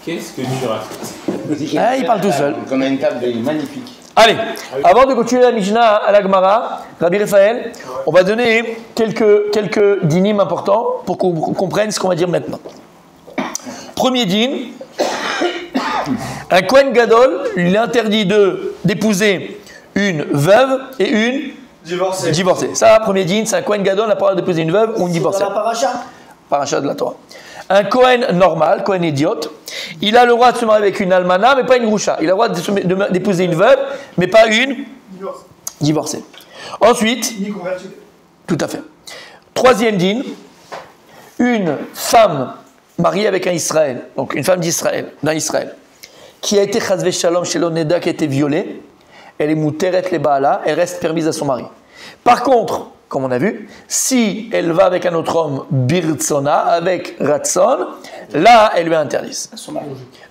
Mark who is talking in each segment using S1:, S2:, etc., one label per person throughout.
S1: Qu'est-ce que tu racontes?
S2: Ah, il parle tout seul.
S3: Donc on a une table magnifique.
S2: Allez, avant de continuer la Mishnah à la Gemara, Rabbi Raphaël, on va donner quelques dynimes importants pour qu'on comprenne ce qu'on va dire maintenant. Premier dîme, un Kohen Gadol lui interdit d'épouser une veuve et une divorcée. Ça, premier dîme, c'est un Kohen Gadol n'a pas le droit d'épouser une veuve ou une divorcée.
S4: Dans la paracha.
S2: Paracha de la Torah. Un Kohen normal, Kohen idiote, il a le droit de se marier avec une almana, mais pas une groucha. Il a le droit d'épouser une veuve, mais pas une divorcée. Ensuite, tout à fait. Troisième dîne, une femme mariée avec un Israël, donc une femme d'un Israël, qui a été chazvé shalom chez l'Oneda, qui a été violée, elle est mouteret les baala, elle reste permise à son mari. Par contre, comme on a vu, si elle va avec un autre homme, birtsona, avec ratson, là, elle lui interdit.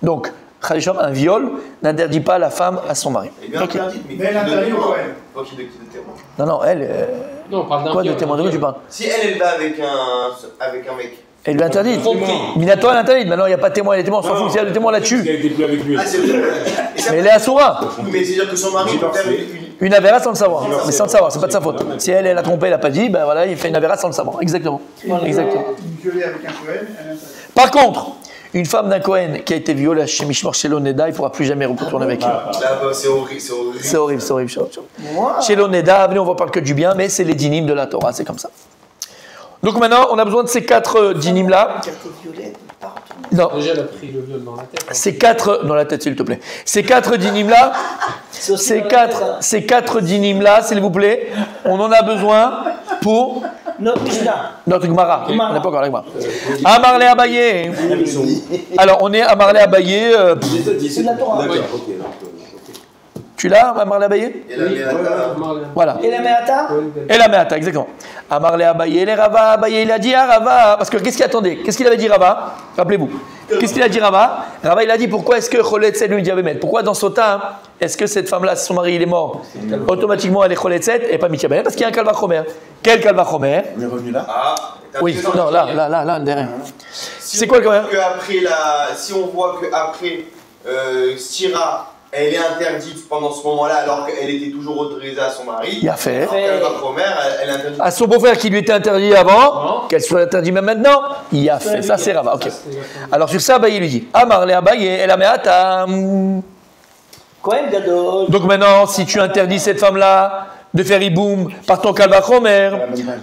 S2: Donc, Khalishom, un viol n'interdit pas la femme à son mari.
S5: Elle est bien interdite, mais elle interdit au Kohen. Pas qu'il y ait de témoin.
S2: Non, elle.
S1: Non, on parle d'un
S2: quoi
S1: viol,
S2: de témoin de quoi tu parles?
S5: Si elle va avec un mec.
S2: Elle lui interdit. Minato, elle interdit. Maintenant, il n'y a pas de témoin, elle est témoin, on s'en fout. Si elle est témoin, elle la tue.
S1: Elle était plus avec lui.
S5: Ah, c'est vrai.
S2: Mais elle est assoura.
S5: Mais c'est-à-dire que son mari peut faire
S2: Une avéra sans le savoir. Mais sans le savoir, c'est pas de sa faute. Si elle a trompé, elle n'a pas dit, ben voilà, il fait une avéra sans le savoir. Exactement. Exactement.
S5: violée avec un Kohen, elle interdit.
S2: Par contre, une femme d'un Kohen qui a été violée chez Mishmor chez l'Oneda, il ne pourra plus jamais retourner avec elle.
S5: Là, c'est horrible.
S2: C'est horrible. Chez l'Oneda, on ne parle que du bien, mais c'est les dynimes de la Torah, c'est comme ça. Donc maintenant, on a besoin de ces 4 dynimes-là. Non.
S1: Déjà, elle a pris le viol dans la tête.
S2: Ces 4, dans la tête s'il te plaît. Ces 4 dynimes-là, ces 4 dynimes-là, s'il vous plaît, on en a besoin pour notre Gemara. On n'est pas encore à la Gemara. Amarlé Abaye. Alors, on est Amarlé Abaye.
S4: C'est de la Torah.
S2: Tu l'as, Amarlé Abaye? Voilà.
S4: Et la Meata?
S2: Et la Meata, exactement. Amarlé Abaye, les Rava, Abaye, il a dit à Rava. Parce que qu'est-ce qu'il attendait? Qu'est-ce qu'il avait dit Rava? Rappelez-vous. Qu'est-ce qu'il a dit Rava? Rava, il a dit pourquoi est-ce que Choletzet lui dit Abemet? Pourquoi dans Sota, est-ce que cette femme-là, si son mari il est mort, automatiquement elle est Choletzet et pas Mityabemet? Parce qu'il y a un Kalva Chomer. Quel Kalva Chomer?
S3: On est revenu là.
S2: Oui, non, là, derrière. C'est quoi le Kalva?
S5: Si on voit qu'après Stira, elle est interdite pendant ce moment-là alors qu'elle était toujours autorisée à son mari.
S2: Il a fait.
S5: Elle est interdite.
S2: À son beau-frère qui lui était interdit avant, qu'elle soit interdite même maintenant, il a fait. Ça, c'est Rava. Ok. Alors sur ça, Abaye lui dit Amarlé Abaye, et la Meata.
S4: Kohen Gadol.
S2: Donc maintenant, si tu interdis cette femme-là de faire iboum par ton Kalva Chomer,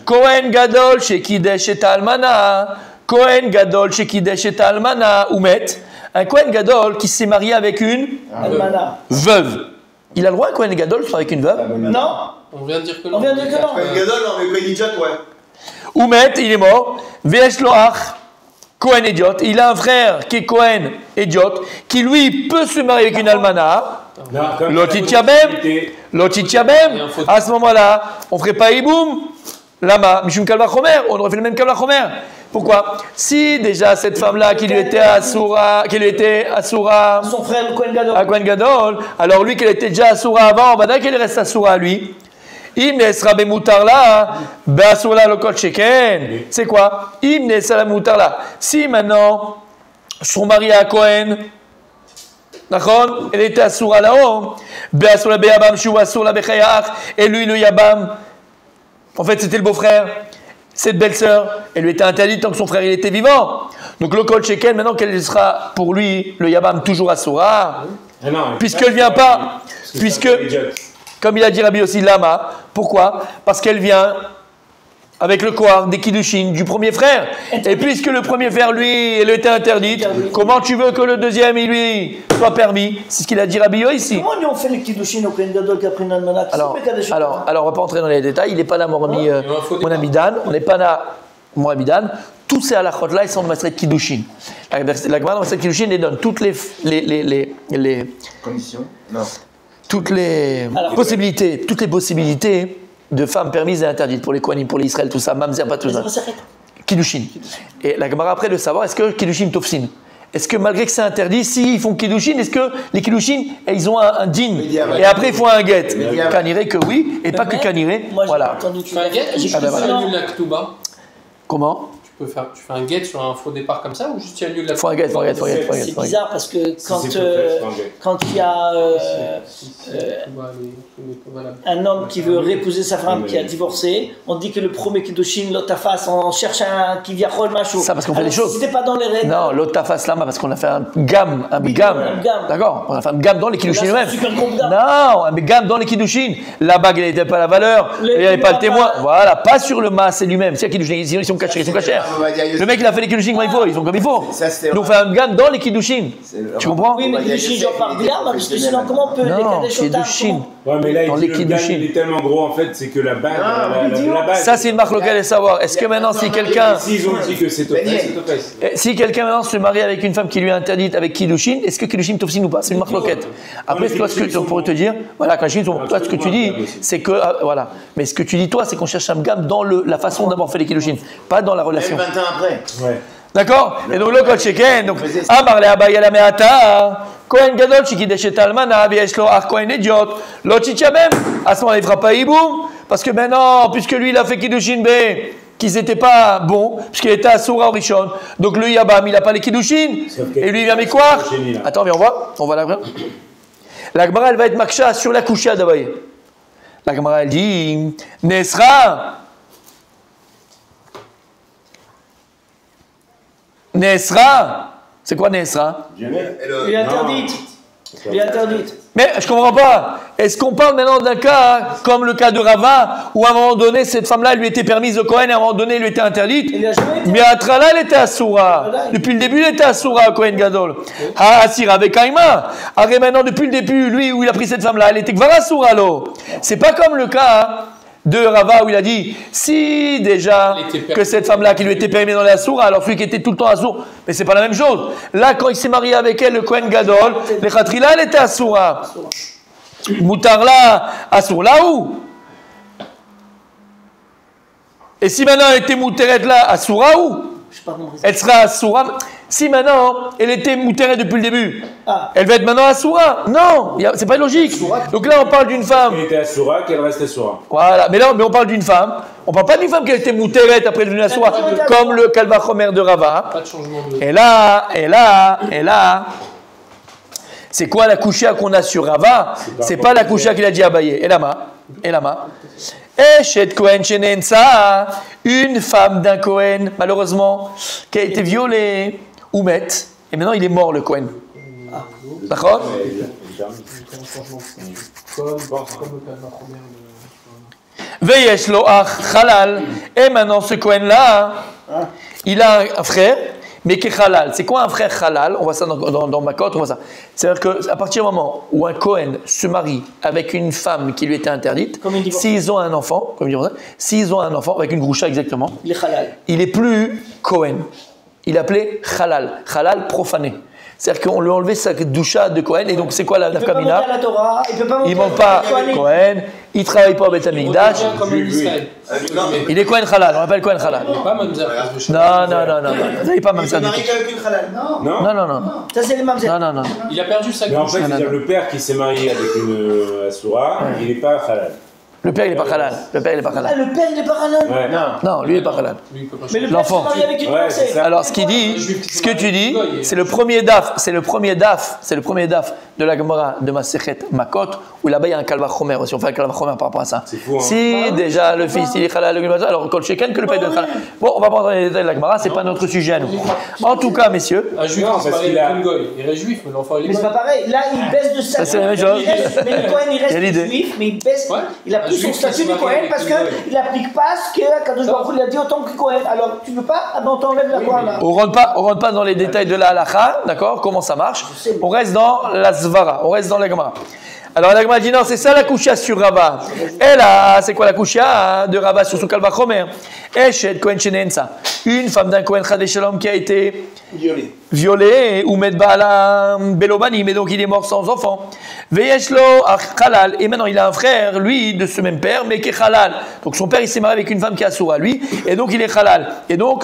S2: Kohen Gadol chez Kidesh et Almana, Kohen Gadol chez Kidesh et Almana, Oumet. Un Kohen Gadol qui s'est marié avec une veuve. Il a le droit, un Kohen Gadol, de se marier avec une veuve?
S4: Non.
S1: On vient de dire que
S4: On
S1: non.
S4: vient de dire que non.
S5: Kohen Gadol, non, mais Kohen Idiot, ouais.
S2: Oumet, il est mort. Vesh Loach, Kohen idiot. Il a un frère qui est Kohen idiot, qui lui peut se marier avec une almana. L'otitiabem. À ce moment-là, on ne ferait pas iboum. Lama, Mishum Kalva Chomer, on aurait fait le même Kalva Chomer. Pourquoi? Si déjà cette femme-là qui lui était Asura,
S4: Son frère Kohen Gadol.
S2: à Kohen Gadol, alors lui qui était déjà Asura avant, on va dire qu'il reste Asura à lui. Imnes Rabbe Moutarla, Basura Lokol Sheken. C'est quoi? Imnes Rabbe Moutarla. Si maintenant son mari à Kohen, d'accord? Elle était Asura là-haut, Basura Beyabam Shu Asura Bechayach, et lui le Yabam. En fait, c'était le beau-frère. Cette belle-sœur, elle lui était interdite tant que son frère il était vivant. Donc le Kol Sheken, maintenant qu'elle sera pour lui, le Yabam, toujours Asura, puisqu'elle ne vient pas, puisque, comme il a dit Rabbi aussi Lama, pourquoi? Parce qu'elle vient avec le Kohar des Kiddushin du premier frère. Et puisque le premier frère, lui, elle était interdite, comment tu veux que le deuxième, il lui soit permis? C'est ce qu'il a dit Rabbi ici.
S4: Comment on fait les Kiddushin au Kohen Gadol qui a pris une almanach?
S2: Alors, on ne va pas entrer dans les détails. Il n'est pas là, mon ami Dan. On n'est pas là, mon ami Dan. Tous ces halachot-là, ils sont de Masret Kiddushin. La Gemara dans Masret Kiddushin, elle donne toutes les
S3: Conditions? Non.
S2: toutes les possibilités de femmes permises et interdites pour les Kohanim, pour les Israël, tout ça, Mamzer, pas tout ça. Kiddushin. Et la Gemara après de savoir, est-ce que Kiddushin tofsin? Est-ce que malgré que c'est interdit, s'ils font Kiddushin, est-ce que les Kiddushin, ils ont un din? Et après, ils font un get. Kaniré que oui, et pas que Kaniré.
S4: Moi,
S2: voilà.
S4: j'ai entendu
S1: Enfin, j'ai
S2: Ah ben voilà.
S1: la Ktuba.
S2: Comment?
S1: Tu tu fais un get sur un faux départ comme ça ou juste tu annules la
S2: Faut un get.
S4: C'est bizarre parce que quand il y a un homme qui veut réépouser sa femme qui a divorcé, on dit que le premier Kiddushin, l'otafas, on cherche un qui vient rôle macho.
S2: Ça parce qu'on fait les choses.
S4: C'était pas dans les règles.
S2: Non, l'otafas lama parce qu'on a fait un gamme. D'accord, on a fait un gamme dans les Kiddushin eux-mêmes. Non, un gamme dans les Kiddushin. La bague, elle n'était pas la valeur, il n'y avait pas le témoin. Voilà, pas sur le mas lui-même. C'est Kiddushin, ils sont cachés, Le mec, il a fait les Kiddushin comme il faut, ils sont comme il faut. Donc, on fait un gamme dans les Kiddushin. Tu comprends?
S4: Oui, mais Kiddushin, j'en parle bien, parce que sinon, comment on peut décaler
S2: Kiddushin.
S6: Ouais, mais là,
S2: Dans
S6: il
S2: les
S6: dit le gamme,
S2: Kiddushin.
S6: il est tellement gros en fait, c'est que la bague. La bague.
S2: Ça, c'est une marque locale à savoir. Est-ce que maintenant, si quelqu'un.
S6: S'ils ont dit que c'est Topès.
S2: Si quelqu'un maintenant se marie avec une femme qui lui est interdite avec Kiddushin, est-ce que Kiddushin Tofsin ou pas? C'est une marque locale. Après, toi, ce que on pourrait te dire, voilà, quand toi, ce que tu dis, c'est que. Voilà. Mais ce que tu dis, toi, c'est qu'on cherche un gamme dans la façon d'avoir fait les Kiddushin, pas dans la relation.
S3: 20 ans après.
S6: Ouais.
S2: D'accord? Et donc, le coach Sheken, donc, Amar le Abaya la Meata, Kohen Gadol, Shikidesh et Almana, Vieshlo, Ar Kohen Idiot, Lochichabem, à ce moment-là, il ne fera pas Iboum, parce que maintenant, puisque lui, il a fait Kiddushin B, qu'ils n'étaient pas bons, puisqu'il était à Soura au Rishon, donc le Yabam, il n'a pas les Kiddushin, et lui, il vient m'écouar. Attends, viens, on va la voir. La Gemara, elle va être Maksha sur la Kusha d'Abaye. La Gemara, elle dit, Nesra, c'est quoi Nesra?
S4: Il est interdite. Il est interdite.
S2: Mais je comprends pas. Est-ce qu'on parle maintenant d'un cas comme le cas de Rava, où à un moment donné, cette femme-là lui était permise au Kohen et à un moment donné, elle lui était interdite? Mais à Trala, elle était à Soura. Depuis le début, elle était à Soura, au Kohen Gadol. Ah, Asira avec Kaima. Arrête maintenant, depuis le début, lui, où il a pris cette femme-là, elle était Kvara Soura, là. C'est pas comme le cas de Rava où il a dit si déjà que cette femme-là qui lui était permise dans la soura, alors celui qui était tout le temps à soura, mais c'est pas la même chose. Là, quand il s'est marié avec elle, le Kohen Gadol, le Khatrila, elle était à soura. Moutarla, à soura, là où? Et si maintenant elle était mouteret là, à soura où? Elle sera à soura. Si maintenant elle était mouteret depuis le début, elle va être maintenant à soura. Non, c'est pas logique. Donc là, on parle d'une femme.
S6: Elle était à Soura, qu'elle reste à Soura.
S2: Voilà, mais là, on parle d'une femme. On parle pas d'une femme qui a été mouteret après le soura, comme le Kalva Chomer de Rava.
S1: Pas de changement de.
S2: Et là, c'est quoi la couchia qu'on a sur Rava? C'est pas la couchia qu'il a dit à Abaye. Et lama. Eshet Kohen Shenensa, une femme d'un Kohen, malheureusement, qui a été violée ou met, et maintenant il est mort le Kohen. D'accord? Veyesh lo ach halal. Et maintenant ce Kohen là, il a un frère, mais qui est halal. C'est quoi un frère halal? On voit ça dans Makot, on voit ça. C'est-à-dire qu'à partir du moment où un Kohen se marie avec une femme qui lui était interdite, s'ils ont un enfant, avec une groucha exactement,
S4: il est halal.
S2: Il est plus Kohen. Il appelait halal. Halal profané. C'est-à-dire qu'on lui a enlevé sa doucha de Kohen, et donc c'est quoi la nafkamina? Il ne monte pas Kohen, il ne travaille pas au Beth Amikdash. Il est Kohen halal, on l'appelle Kohen halal.
S1: Il n'est pas mamzer.
S2: Non. Vous n'avez pas mamzer.
S5: Il est marié qu'avec une halal.
S2: Non.
S4: Ça, c'est les mamzer.
S2: Non.
S1: Il a perdu sa
S6: Mais en
S1: couche.
S6: fait, c'est-à-dire le père qui s'est marié avec une Asura, il n'est pas halal.
S2: Le père, il n'est pas halal.
S4: Le père, il n'est pas halal.
S6: Ouais.
S2: Non, lui, il n'est pas halal.
S4: Mais le
S2: L'enfant.
S4: père, il s'est marié avec une
S6: Ouais, c'est ça.
S2: Alors, ce que tu dis, c'est le premier daf de la Gemara de Masechet Makot, où là-bas il y a un Kalva Chomer aussi. On fait un Kalva Chomer par rapport à ça.
S6: C'est fou, hein.
S2: Si déjà le fils il est halal, alors Kol Sheken que le père de halal. Bon, on va pas entrer dans les détails de la Gemara, c'est pas notre sujet à nous. En tout cas, messieurs.
S1: Un juif qui se marie avec une goy. Il est juif, mais l'enfant il est
S4: Mais c'est pas pareil. Là, il baisse de statut.
S2: C'est la même chose.
S4: Mais le Kohen, il
S2: Il y a l'idée.
S4: reste juif, mais il baisse.
S1: Ouais.
S4: Il a pris son statut de Kohen parce qu'il n'applique pas ce que Kadosh Baruch Hu lui a dit autant que Kohen. Alors, tu veux pas? Ah ben, on t'enlève la Kohen là.
S2: On rentre pas dans les détails de la halakha, d'accord? Comment ça marche? On reste dans la zvara, on reste dans la Gemara. Alors la Gemara dit non, c'est ça la couchia sur Rava. Et là, c'est quoi la couchia de Rava sur son Kalva Chomer? Eshet Kohen Shenensa, une femme d'un Kohen Chadei Shalom qui a été violée ou met Baala Belobani, mais donc il est mort sans enfant. Veyeshlo Halal, et maintenant il a un frère, lui, de ce même père, mais qui est halal. Donc son père il s'est marié avec une femme qui est assoura, lui, et donc il est halal. Et donc,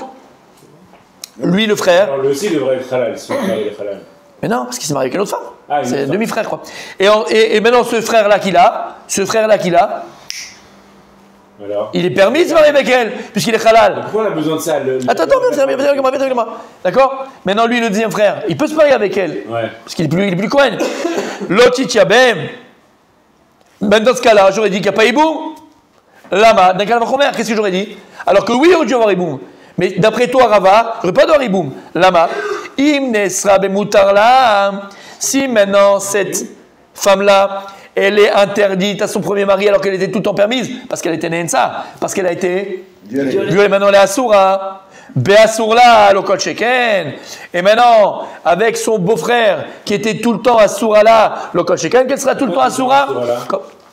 S2: lui le frère.
S6: Alors lui aussi devrait être halal, si il est halal.
S2: Mais non, parce qu'il s'est marié avec une autre femme.
S6: Ah,
S2: c'est
S6: autre
S2: demi-frère, je crois. Et maintenant, ce frère-là qu'il a, violé, ou met Baala Belobani, mais donc il est mort sans enfant. Veyeshlo Halal, et maintenant il a un frère, lui, de ce même père, mais qui est halal. Et donc lui le frère. Alors lui le frère. Mais non, parce qu'il s'est marié avec une autre femme. C'est demi-frère, je crois. Et maintenant, ce frère-là qu'il a,
S6: Alors
S2: Il est permis de se marier avec elle, puisqu'il est halal.
S6: pourquoi on a besoin de ça
S2: Attends, viens, d'accord? Maintenant, lui, le deuxième frère, il peut se marier avec elle,
S6: Ouais.
S2: parce qu'il est plus Cohen. L'otitiabem. Ben dans ce cas-là, j'aurais dit qu'il n'y a pas Iboum. Lama, d'un cas de qu'est-ce que j'aurais dit? Alors que oui, il aurait dû avoir Iboum. Mais d'après toi, Rava, j'aurais pas d'avoir Iboum. Lama. Imnesra bemutarla. Si maintenant, cette femme-là, elle est interdite à son premier mari alors qu'elle était tout le temps permise, parce qu'elle était Nensa, parce qu'elle a été violée, maintenant elle est Asura. Beasourla, lokol sheken. Et maintenant, avec son beau-frère qui était tout le temps Asura là, lokol sheken, qu'elle sera tout le temps Asura?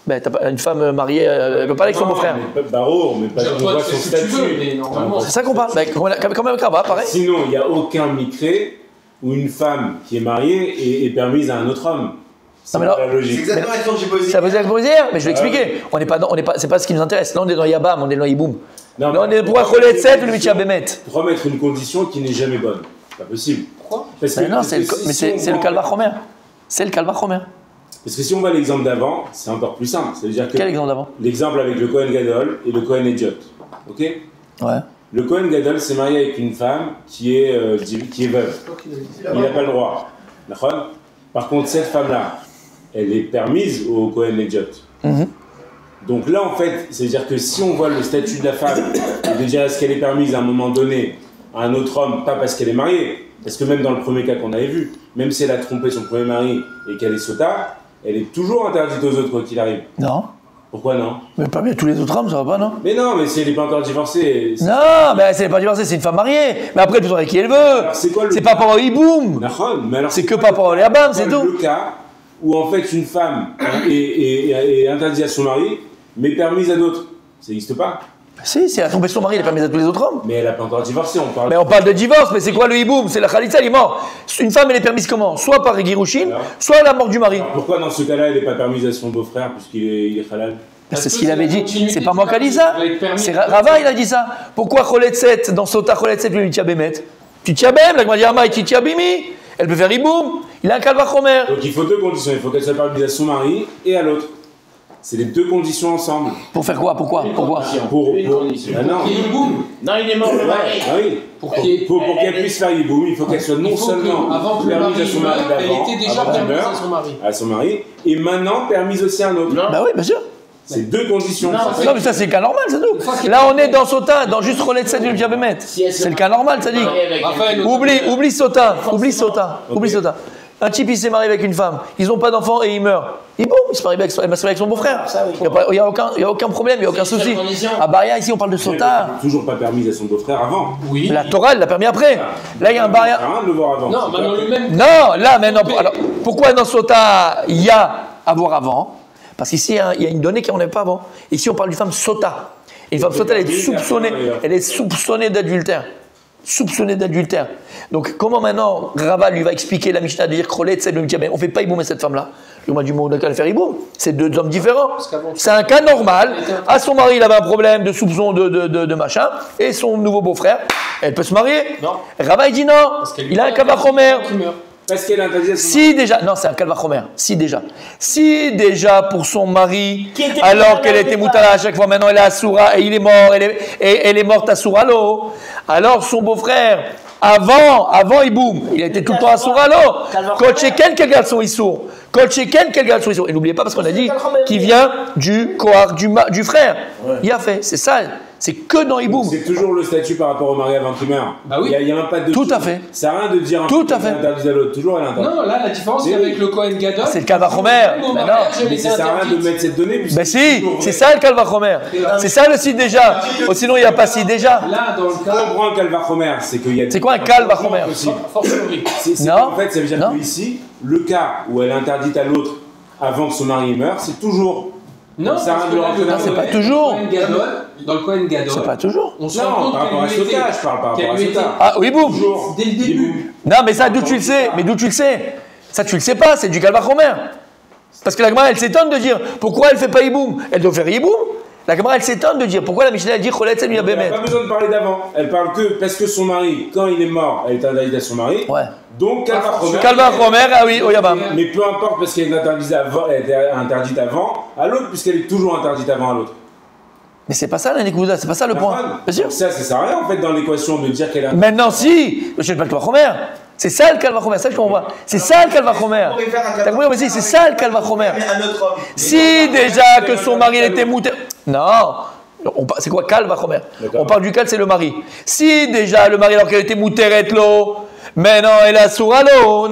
S2: Ben, t'as pas une femme mariée, elle peut pas avec son beau-frère.
S6: Mais pas Baro, mais pas
S1: Toi,
S6: on voit
S1: tu
S6: son
S1: fais ce que tu veux,
S6: statut.
S1: mais normalement,
S2: C'est ça qu'on parle. Ben, quand même, pareil.
S6: Sinon, il n'y a aucun micré où une femme qui est mariée est permise à un autre homme. C'est
S2: mais
S6: pas
S2: non.
S6: la
S5: C'est
S6: logique.
S5: exactement la question que j'ai posée.
S2: Ça veut dire pour dire, mais je vais expliquer. On n'est pas, c'est pas ce qui nous intéresse. Là, on est dans Yabam, on est dans Iboum.
S6: Non,
S2: Là, on
S6: mais
S2: est pour un Cholet 7 ou le Mitia Bémet.
S6: Pourquoi mettre une condition qui n'est jamais bonne? C'est pas possible.
S1: Pourquoi?
S6: Parce
S2: Mais non,
S6: parce
S2: c'est le,
S6: si
S2: mais c'est,
S6: on
S2: c'est le
S6: prend-
S2: Kalva Chomer. C'est le Kalva Chomer.
S6: Parce que si on va à l'exemple d'avant, c'est encore plus simple. C'est-à-dire que
S2: Quel exemple d'avant?
S6: l'exemple avec le Kohen Gadol et le Kohen Ediot. Ok?
S2: Ouais.
S6: Le Kohen Gadol s'est marié avec une femme qui est veuve. Il n'a pas le droit. D'accord? Par contre, cette femme-là, elle est permise au Kohen Ediot. Donc là, en fait, c'est-à-dire que si on voit le statut de la femme, et de dire est-ce qu'elle est permise à un moment donné à un autre homme, pas parce qu'elle est mariée, parce que même dans le premier cas qu'on avait vu, même si elle a trompé son premier mari et qu'elle est sota, elle est toujours interdite aux autres quoi qu'il arrive.
S2: Non.
S6: Pourquoi non?
S2: Mais pas bien tous les autres hommes, ça va pas, non?
S6: Mais non, mais si elle n'est pas encore divorcée...
S2: Non, mais c'est pas divorcée, c'est une femme mariée. Mais après, elle peut avec qui elle veut.
S6: Alors, c'est quoi le-
S2: C'est pas par Iboum.
S6: Nahon, mais alors
S2: C'est que pas par Yabam, c'est
S6: quoi
S2: tout.
S6: le cas où en fait une femme est interdite à son mari, mais permise à d'autres. Ça n'existe pas.
S2: Si, elle a trompé son mari, elle est permise à tous les autres hommes.
S6: Mais elle n'a pas encore divorcé, on parle...
S2: Mais on parle de divorce, mais c'est quoi le hiboum? C'est la khalitza, il est mort. Une femme, elle est permise comment? Soit par Girushin, soit à la mort du mari.
S6: Alors, pourquoi dans ce cas-là, elle n'est pas permise à son beau-frère puisqu'il est halal?
S2: C'est ce qu'il avait dit. C'est pas moi qui a dit ça. C'est Rava, il a dit ça. Pourquoi Cholet 7, dans Sota Cholet 7, lui, Tia Bémet? Tu Tia Bem, la Gmadia Amai, tu Tia Bimi. Elle peut faire hiboum. Il a un Kalva Chomer.
S6: Donc il faut deux conditions. Il faut qu'elle soit permise à son mari et à l'autre. C'est les deux conditions ensemble.
S2: Pour faire quoi? Pourquoi?
S6: Pour... Ah non.
S4: Non, il est mort le mari.
S6: Ah oui. Pour qu'elle puisse faire hiboum, il faut qu'elle soit non seulement
S1: avant que le
S6: permise
S1: mari
S6: à son mari
S1: meure, elle
S6: d'avant,
S1: était déjà
S6: avant qu'il
S1: permise
S6: meure,
S1: à son mari.
S6: et maintenant permise aussi à un autre.
S4: Non.
S2: Bah oui, bien sûr.
S6: C'est deux conditions.
S4: Non,
S2: Non, mais ça, c'est le cas normal, c'est tout. Là, on est dans Sota, dans juste Cholet 7 du Tia Bémet. C'est le cas normal, ça dit. Oublie Sota. Oublie Sota. Oublie Sota. Un type, il s'est marié avec une femme. Ils n'ont pas d'enfant et il meurt. Il se marie avec son beau-frère. Il n'y a aucun problème, il n'y a aucun souci. À Baria, ici, on parle de Sota.
S6: Toujours pas permise à son beau-frère avant.
S1: Oui.
S2: La Torah, elle l'a permis après. Là, il y a un Baria.
S6: Ça sert à rien de le voir avant.
S1: Non,
S6: C'est
S1: maintenant
S6: pas-
S1: lui-même.
S2: Non, là, maintenant. Alors, pourquoi dans Sota, il y a à voir avant? Parce qu'ici, il y a une donnée qu'on n'avait pas avant. Ici, on parle d'une femme Sota. Et une femme Sota, elle est soupçonnée d'adultère. Soupçonnée d'adultère. Donc, comment maintenant Rava lui va expliquer la Mishnah de dire Krolet, c'est le Mitiabem? On ne fait pas Iboum à cette femme-là. Le du monde qu'elle faire Iboum. C'est deux hommes différents. C'est un cas normal. À son mari, il avait un problème de soupçon de machin. Et son nouveau beau-frère, elle peut se marier.
S1: Non.
S2: Rava, il dit non. Il a un Kavachomer.
S6: Parce qu'elle est interdite à son
S2: Si déjà, non, c'est un Kalvachomer. Si déjà pour son mari,
S4: Qui était
S2: alors
S4: moutala
S2: qu'elle
S4: au
S2: était
S4: départ.
S2: moutala à chaque fois, maintenant elle est à Soura et il est mort, elle est morte à Souralo. Alors son beau-frère, avant Iboum, il était tout le temps à Souralo. Kol Sheken, quel garçon il sourd. Kol Sheken, quel garçon il sourd. Et n'oubliez pas parce qu'on a dit qu'il vient du Kohar, du frère. Il a fait, c'est ça. C'est que dans Iboum.
S6: C'est toujours le statut par rapport au mari avant qu'il meure.
S1: Bah oui.
S6: Il y a même pas de.
S2: Tout à fait.
S6: Ça n'a rien de dire un
S2: Tout
S6: truc
S2: à fait.
S6: qui est interdit à l'autre. Toujours elle est interdite.
S1: Non, là, la différence, c'est
S6: Mais
S1: qu'avec
S6: oui.
S1: le Kohen Gadol.
S2: C'est le Kalvachomer. Mais non.
S6: Mais ça sert à rien de mettre cette donnée. puisque
S2: Ben
S6: c'est
S2: si,
S6: toujours
S2: c'est
S6: vrai.
S2: ça le Kalvachomer. C'est ça le si déjà. Oh, sinon il n'y a pas si déjà.
S1: Là, dans le
S6: Pour
S1: cas.
S6: comprendre un calvachomer, c'est qu'il y a.
S2: C'est quoi un calvachomer?
S1: Fortiori.
S2: Non.
S6: En fait, ça veut dire
S2: Non.
S6: que ici, le cas où elle est interdite à l'autre avant que son mari meure, c'est toujours.
S1: Non,
S6: Ça
S1: parce
S6: a
S1: que
S6: de
S1: là,
S6: rentrer
S1: le
S6: dans-
S2: c'est pas
S1: Kohen-
S2: toujours.
S1: Dans le Kohen Gadol,
S2: C'est pas toujours.
S1: on se rend
S6: Non,
S1: compte
S6: par rapport à
S1: qu'elle lui
S6: Sota,
S1: était-
S6: je parle par rapport
S1: qu'elle
S6: à
S1: lui était-
S6: Sota.
S2: Ah oui, boum.
S6: Toujours.
S1: Dès le début.
S2: Non, mais ça, d'où tu le sais? Mais d'où tu le sais? Ça, tu le sais pas, c'est du Kalvachomer. Parce que la Gemara, elle s'étonne de dire pourquoi elle fait pas Iboum? Elle doit faire Iboum. La Gemara, elle s'étonne de dire pourquoi la Mishnah, elle dit Cholet, c'est lui à
S6: Elle n'a
S2: Bémet.
S6: pas besoin de parler d'avant. Elle parle que parce que son mari, quand il est mort, elle est interdite à son mari.
S2: Ouais.
S6: Donc, calvachomer.
S2: Kalvachomer, ah oui, Oyabam.
S6: Mais peu importe parce qu'elle est interdite avant, elle était interdite avant à l'autre, puisqu'elle est toujours interdite avant à l'autre.
S2: Mais c'est pas ça la Nekuda, c'est pas ça le point. Bien sûr.
S6: Ça sert à rien en fait dans l'équation de dire qu'elle a.
S2: Maintenant, si, je ne sais pas le Kalvachomer. C'est ça le Kalvachomer, c'est ça que je comprends. C'est ça le Kalvachomer. T'as compris, mais c'est ça le Kalvachomer.
S5: Un autre homme.
S2: Si déjà que son mari était mouté. Non. C'est quoi Kalvachomer? On parle du Kal, c'est le mari. Si déjà le mari, alors qu'elle était mouteret l'eau, maintenant elle est assoura l'eau,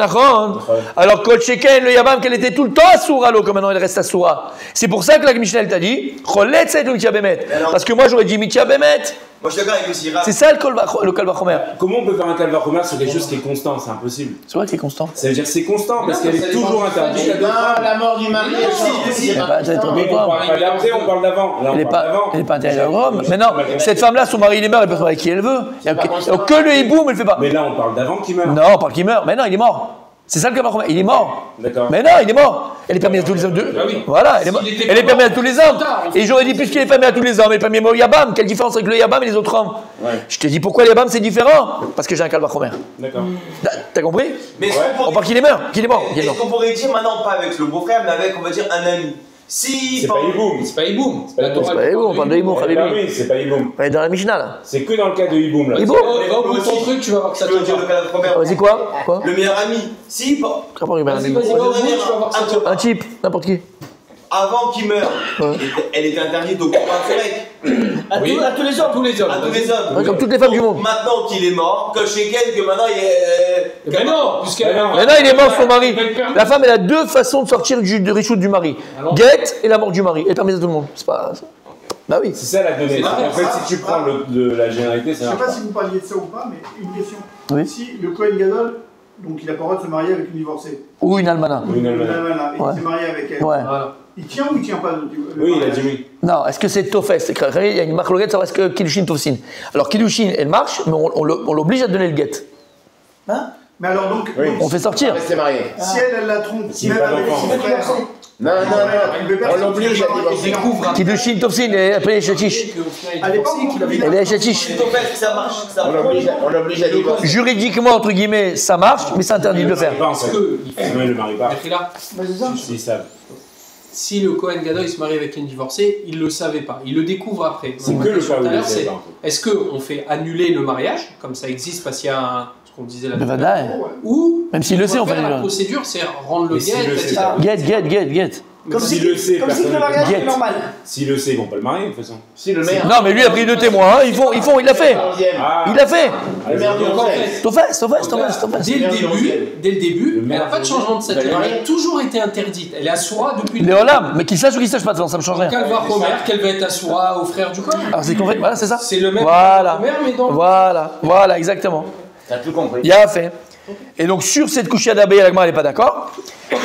S2: alors Kol Sheken, le Yabam, qu'elle était tout le temps assoura l'eau, comme maintenant elle reste assoura. C'est pour ça que la Mishnah t'a dit, Cholet c'est le Mityabemet. Parce que moi j'aurais dit Mityabemet.
S5: Moi je suis d'accord avec le Syrah.
S2: C'est ça le Kalvachomer.
S6: Comment on peut faire un Kalvachomer sur quelque chose qui est constant? C'est impossible.
S2: C'est vrai qu'il est constant.
S6: Ça veut dire que c'est constant parce qu'elle est toujours interdite.
S3: La mort du mari,
S2: On
S6: Après, on parle d'avant.
S2: Elle n'est pas interdite à Rome. Mais non, cette femme-là, son mari il est mort, elle peut se marier avec qui elle veut. Que le hiboum, elle ne fait pas.
S6: Mais là, on parle d'avant qui meurt.
S2: Non, on parle qu'il meurt. Mais non, il est mort. C'est ça le Kalvachomer. Il est mort.
S6: D'accord.
S2: Mais non, il est mort. Elle est permise à tous les hommes. Voilà, elle est permise à tous les hommes. Et j'aurais dit, puisqu'elle est permise à tous les hommes, elle est permise au Yabam. Quelle différence avec le Yabam et les autres hommes? Je te dis pourquoi le Yabam c'est différent. Parce que j'ai un Kalvachomer.
S6: D'accord.
S2: T'as compris?
S5: Mais
S2: On parle qu'il est mort. Qu'il est mort.
S5: Est-ce qu'on pourrait dire maintenant, pas avec le beau-frère, mais avec, on va dire, un ami? Si.
S6: C'est pas Hiboum.
S1: C'est pas Hiboum.
S2: C'est pas Hiboum, on parle de Hiboum,
S6: Oui, c'est pas Hiboum.
S2: On est dans la Mishnah là.
S6: C'est que dans le cas de Hiboum là.
S2: Hiboum?
S1: Va au bout de ton truc, tu vas voir que ça
S5: Je veux dire le
S1: te
S5: cas de première.
S2: Vas-y, quoi?
S5: Le meilleur ami. Si,
S2: Vas-y,
S1: Vas-y, va au bout, tu vas voir que ça te
S2: un type, n'importe qui.
S5: avant qu'il meure, elle était interdite au combat avec.
S4: À tous les hommes.
S5: À tous les hommes.
S2: Ouais, comme toutes les femmes du monde.
S5: Maintenant qu'il est mort, que chez Ken, que maintenant il est.
S1: Mais non, puisqu'elle
S2: Maintenant, il est mort son mari. La femme, elle a deux façons de sortir de Richout du mari. Guette et la mort du mari. Elle permet à tout le monde. C'est pas. Bah oui.
S6: C'est ça la donnée. En fait, si tu prends la généralité,
S7: Je
S6: c'est
S7: ne sais pas si vous parliez de ça ou pas, mais une question.
S2: Oui.
S7: Si le Kohen Gadol, donc il n'a pas le droit de se marier avec une divorcée,
S2: Ou une almana.
S6: Une almana.
S7: et
S2: Ouais.
S7: il s'est marié avec elle,
S2: Ouais.
S7: il tient ou il ne tient pas
S6: Oui, il a dit oui.
S2: Non, est-ce que c'est Tofes? Il y a une marque loguette, savoir est-ce que Kiddushin Tofsin. Alors Kiddushin, elle marche, mais on l'oblige à donner le guet.
S7: Mais alors donc,
S2: On fait sortir.
S3: Restez marié.
S7: si elle la trompe,
S6: Si
S7: même
S6: pas
S7: avec
S6: d'enfant.
S7: son frère,
S3: Non, on l'oblige à divorcer.
S2: Kiddushin Tofsin, elle est appelée Chatish. Elle est Chatish.
S5: Ça marche. Ça
S3: On l'oblige à divorcer.
S2: Juridiquement, entre guillemets, ça marche, mais c'est interdit de le faire.
S6: Pas en fait. Sinon, il le marie pas.
S1: Mais
S6: S'ils savent.
S1: si le Kohen Gadol il se marie avec une divorcée, il ne le savait pas. Il le découvre après.
S6: C'est
S1: Donc,
S6: que
S1: la
S6: le
S1: question
S6: cas où
S1: tout à
S6: il
S1: l'heure,
S6: le sait
S1: c'est
S6: pas, en fait.
S1: est-ce qu'on fait annuler le mariage, comme ça existe parce qu'il y a ce qu'on disait là
S2: Le Vadaï.
S1: ou
S2: Même s'il le sait, on fait
S1: la
S2: déjà.
S1: procédure, c'est rendre le
S6: Mais s'il
S1: guet,
S6: le sait,
S1: etc.
S2: Get.
S4: Comme si
S6: S'il le sait,
S4: comme si le
S6: personne.
S4: mariage
S2: Guette.
S4: était normal.
S6: S'ils le sait, ils vont pas le marier de toute façon.
S3: Si le maire.
S2: Non, mais lui a pris deux témoins. Hein. Il l'a fait.
S6: Ah,
S2: Il l'a fait.
S3: Le maire du
S1: Donc en
S3: 11e.
S1: fait,
S2: Tofes.
S1: dès le début,
S6: Le
S1: elle
S6: maire
S1: n'a pas de changement de statut.
S3: Elle est
S1: Elle
S3: mariée.
S1: a toujours été interdite. Elle est assoura depuis
S2: Les Olam, mais qu'il sache ou qu'il sache pas, ça me change rien.
S1: Qu'elle va Homer, qu'elle va être assoura au frère du Kohen.
S2: Alors c'est compris, voilà, c'est ça.
S1: C'est le même
S2: Voilà.
S1: Homer, mais dans
S2: Voilà, exactement.
S3: T'as tout compris.
S2: Il a fait. Et donc sur cette couchia d'Abeya, l'Agma, elle n'est pas d'accord.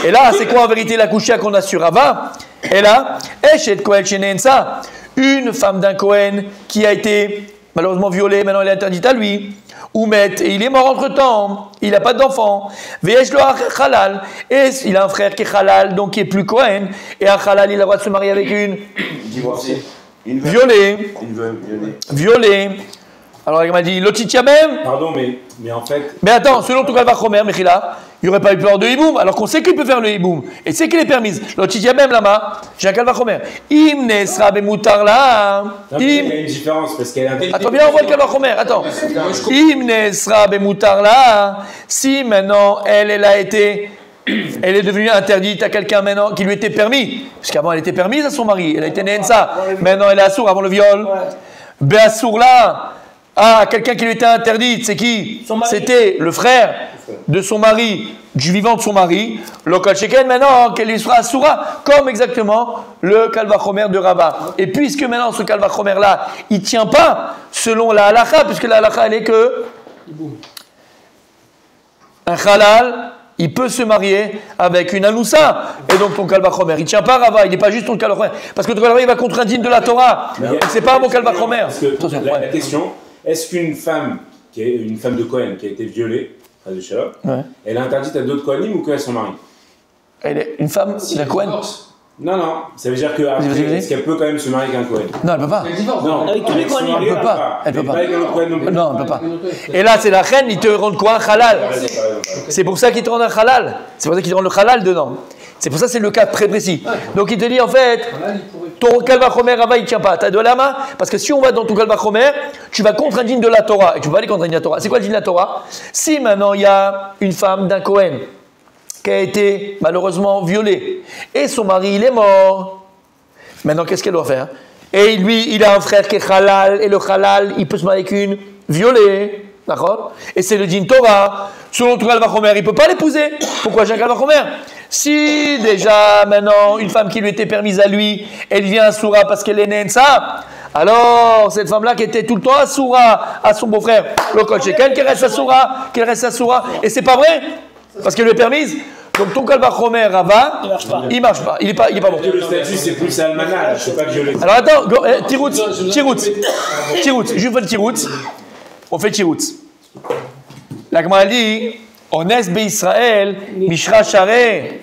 S2: Et là, c'est quoi en vérité la couchia qu'on a sur Rava? Et là, Eshet Kohen Shenensa, une femme d'un Kohen qui a été malheureusement violée, maintenant elle est interdite à lui. Oumet, et il est mort entre temps, il n'a pas d'enfant. Veyesh lo halal, et il a un frère qui est halal, donc qui est plus Kohen. Et un halal, il a le droit de se marier avec une
S3: Divorcé. Une veuve.
S2: violée.
S3: Une veuve violée.
S2: Violée. Alors il m'a dit, Lotitia même.
S6: Pardon, mais en fait.
S2: Mais attends, selon ton Kalvachomer, Mechila, il n'y aurait pas eu peur de hiboum, alors qu'on sait qu'il peut faire le hiboum, et c'est qu'il est permise. Lotitia même là-bas, j'ai un Kalvachomer. Im nesra bemutar la.
S6: Non, mais il y a une différence parce qu'elle est
S2: Attends bien, on voit le Kalvachomer, attends. Im nesra bemutar la. Si maintenant elle a été. Elle est devenue interdite à quelqu'un maintenant qui lui était permis. Puisqu'avant elle était permise à son mari, elle a été Nensa. Maintenant elle est assour avant le viol. Béassour là. Ah, quelqu'un qui lui était interdite, c'est qui? C'était le frère de son mari, du vivant de son mari. Lokal Sheken, maintenant, qu'elle lui sera assoura, comme exactement le Kalvachomer de Rava. Et puisque maintenant ce Kalvachomer là, il ne tient pas selon la halakha, puisque la halakha elle est que un halal, il peut se marier avec une anoussa. Et donc ton Kalvachomer, il ne tient pas Rava, il n'est pas juste ton Kalvachomer. Parce que ton Kalvachomer, il va contre un digne de la Torah. Donc c'est pas un bon Kalvachomer.
S6: Parce que la question, est-ce qu'une femme, qui est une femme de Cohen, qui a été violée, elle est interdite à d'autres Kohanim ou qu'à son mari?
S2: Elle est une femme,
S1: Si
S2: la
S1: elle
S2: Cohen.
S1: divorce.
S6: Non, ça veut dire que après,
S2: Vas-y.
S6: est-ce qu'elle peut quand même se marier avec un Cohen?
S2: Non, elle ne peut pas.
S1: Elle divorce.
S6: Non,
S4: Avec tous les Kohanim.
S6: son mari,
S2: Elle peut pas. Elle peut
S6: Mais
S2: pas.
S6: avec un autre Cohen non plus.
S2: Non, elle ne peut pas. Et là, c'est la reine, ils te rendent quoi? Un halal. C'est pour ça qu'ils te rendent un halal. C'est pour ça qu'ils te rendent le halal dedans. C'est pour ça que c'est le cas très précis. Donc il te dit en fait,
S1: Là, il pourrait
S2: ton Kalvachomer Rava il tient pas. T'as de la main parce que si on va dans ton Kalvachomer, tu vas contre un dîne de la Torah et tu vas aller contre un dîne de la Torah. C'est quoi le dîne de la Torah? Si maintenant il y a une femme d'un Kohen qui a été malheureusement violée et son mari il est mort, maintenant qu'est-ce qu'elle doit faire? Et lui il a un frère qui est halal et le halal il peut se marier avec une violée. D'accord? Et c'est le din Torah. Selon ton Kalvachomer, il ne peut pas l'épouser. Pourquoi j'ai un Kalvachomer? Si déjà maintenant une femme qui lui était permise à lui, elle vient à Soura parce qu'elle est née de ça, alors cette femme-là qui était tout le temps à Soura, à son beau-frère, le Kol Sheken, qu'elle reste à Soura, et c'est pas vrai parce qu'elle lui est permise. Donc ton Kalvachomer Rava, il marche pas, il est pas bon.
S6: Le statut c'est plus almanach, je sais pas violé.
S2: Alors attends, Tiroutz, je fais le Tiroutz. On fait Tiroutz. La Gemara dit Onès Israël, Mishra Shareh.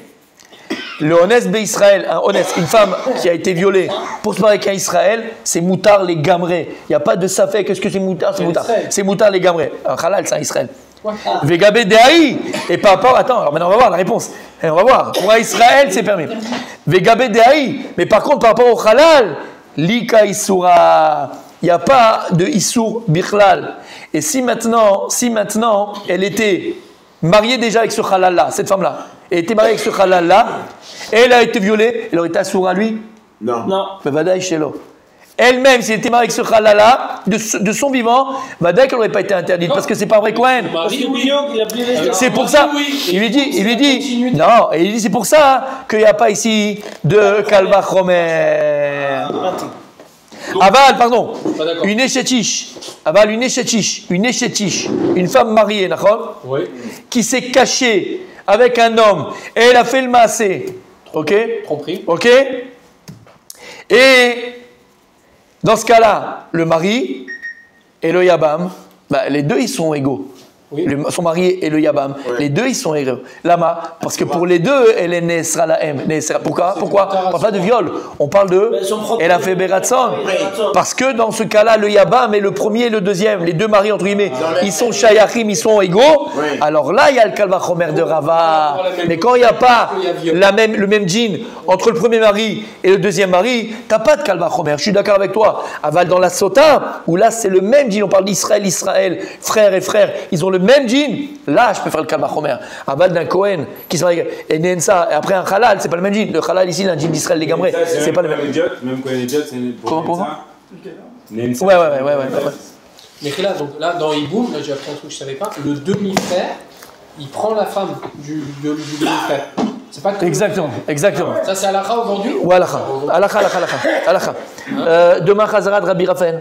S2: Le Onès Israël, une femme qui a été violée pour se marier avec un Israël, c'est Moutar les Gamré. Il n'y a pas de Safek. Qu'est-ce que c'est Moutar? C'est Moutar. C'est Moutar les Gamré. Un halal, c'est un Israël. Vegabé Dehaï. Et par rapport. Attends, alors maintenant on va voir la réponse. Et on va voir. Pour un Israël, c'est permis. Vegabé Dehaï. Mais par contre, par rapport au halal, Lika Isura. Il n'y a pas de Issour Bichlal. Et si maintenant, elle était mariée déjà avec ce halal-là, cette femme-là, elle était mariée avec ce halal-là, et elle a été violée, elle aurait été assour à lui?
S4: Non.
S2: Mais Vadaï Shelo. Elle-même, si elle était mariée avec ce halal-là, de son vivant, Vadaï qu'elle n'aurait pas été interdite, parce que c'est pas vrai Cohen. C'est pour ça, il lui dit, non, et il dit c'est pour ça qu'il n'y a pas ici de Kalvachomer. Aval, pardon, une échetiche, une femme mariée, d'accord, qui s'est cachée avec un homme et elle a fait le massé, ok, et dans ce cas-là, le mari et le yabam, les deux ils sont égaux. Oui. Son mari et le Yabam, les deux ils sont égaux. Lama, parce que pour les deux, elle est Nesra la M. Pourquoi? On parle pas de viol, on parle de. Elle a fait Beratson. Parce que dans ce cas-là, le Yabam est le premier et le deuxième. Les deux maris, entre guillemets, ils sont Shayachim, ils sont égaux. Alors là, il y a le Kalvachomer de Rava. Mais quand il n'y a pas le même djinn entre le premier mari et le deuxième mari, tu n'as pas de Kalvachomer. Je suis d'accord avec toi. Aval dans la Sota, où là, c'est le même djinn. On parle d'Israël, frère et frère. Ils ont le même djinn, là je peux faire le Kalvachomer. Aval d'un Kohen qui se marie et Nensa, et après un Halal, c'est pas le même djinn. Le Halal ici, un djinn d'Israël les Gamré, c'est pas le même.
S6: Même Kohen et Jot, c'est pour Nensa.
S2: Ouais.
S1: Mais là, donc là, dans Iboum, là j'ai appris un truc que je savais pas, le demi-frère, il prend la femme du demi-frère. C'est pas que exactement.
S2: Ça
S1: c'est Halakha aujourd'hui?
S2: Ou Halakha. Halakha. Demain, Chazarat Rabbi Raphaël.